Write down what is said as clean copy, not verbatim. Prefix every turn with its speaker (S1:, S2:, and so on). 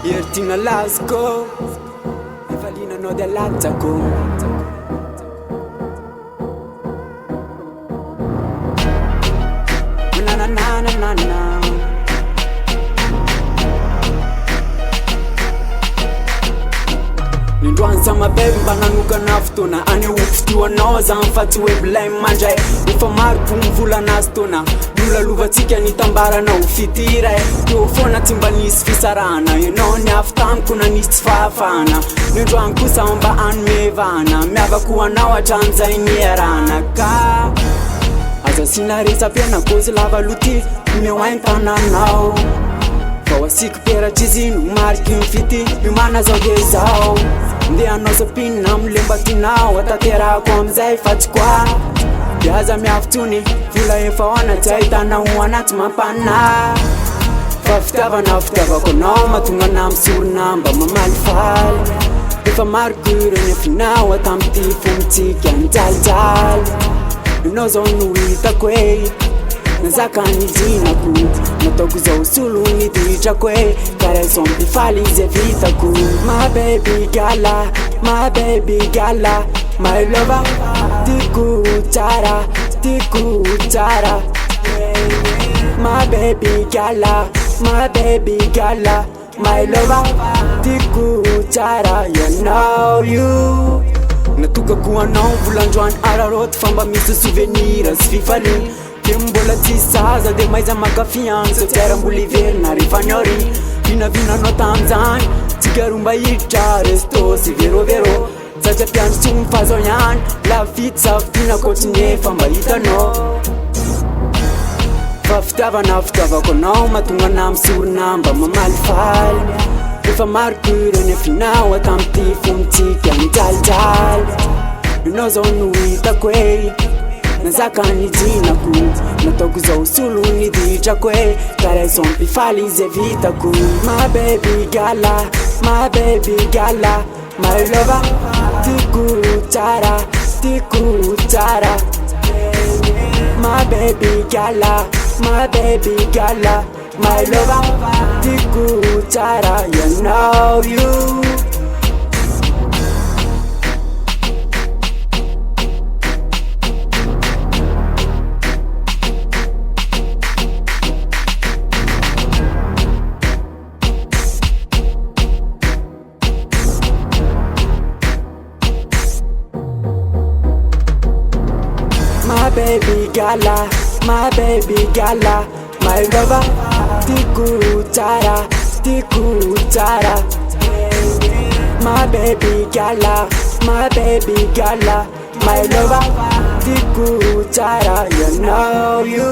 S1: Ertina lasco e falinano dell'attacco. Na na na na na na. Nindroany sama baby mba nanokana fotoana any ofitiwanao zany fa tsy hoe blame mandray efa maroko mivolana azy tona nolalovatsika nitambaranao fitira teo foana tsy mba nisy fisarahana ianao ny afy tamiko na nisy tsy fahafahana nindroany kosa mba anomevahana miavako anao hatran'izay niarana ka aza sinaresapiana kozy lavaloty meoaintananao fa wasik peratry izy no mariky mifity miomana zao de zao ndeha anao sapinina milembatinao ataterako amizay fa tsy koa de aza miafitsony vola efa hoana tsy ahitanao anaty mampana fa fitiavako anao mahatonga ana misorona mba mamalifaly efa mariko ireny afinao atamity fomitsika nijalijaly inao zao no hitako hoe nazaka nizinako nataoko zao solo niditrako hoe karaha zao mpifaly izy vitako my baby gala my baby gala my lover tiku tsara my baby gala my baby gala my lover tiku tsara you know you natokako anao volandroany araroty fa mba misy souvenir sy fifaliny de mbola tsisy zaza de maiza makafiany so tiarambola iverina rehefanyaori vinavinanao tamizany tsigaromba hiditra resto sy verovero satria mpiandro tsy mifazao ihany lavity zavina koatriny efa mba hitanao fa fitiavako anao mahatonga ana misorona mba mamalifaly efa mariko ireny afinao atamity fomitsika nijalijaly inao zao no hitako hoe nazaka nijinako nataoko zao solo niditrako hoe karaha zao mpifaly izy vitako my baby gala my baby gala my lover tiku tsara my baby gala my baby gala my lover tiku tsara you know you my baby gala my baby gala my lover tiku tsara my baby gala my baby gala my lover tiku tsara you know you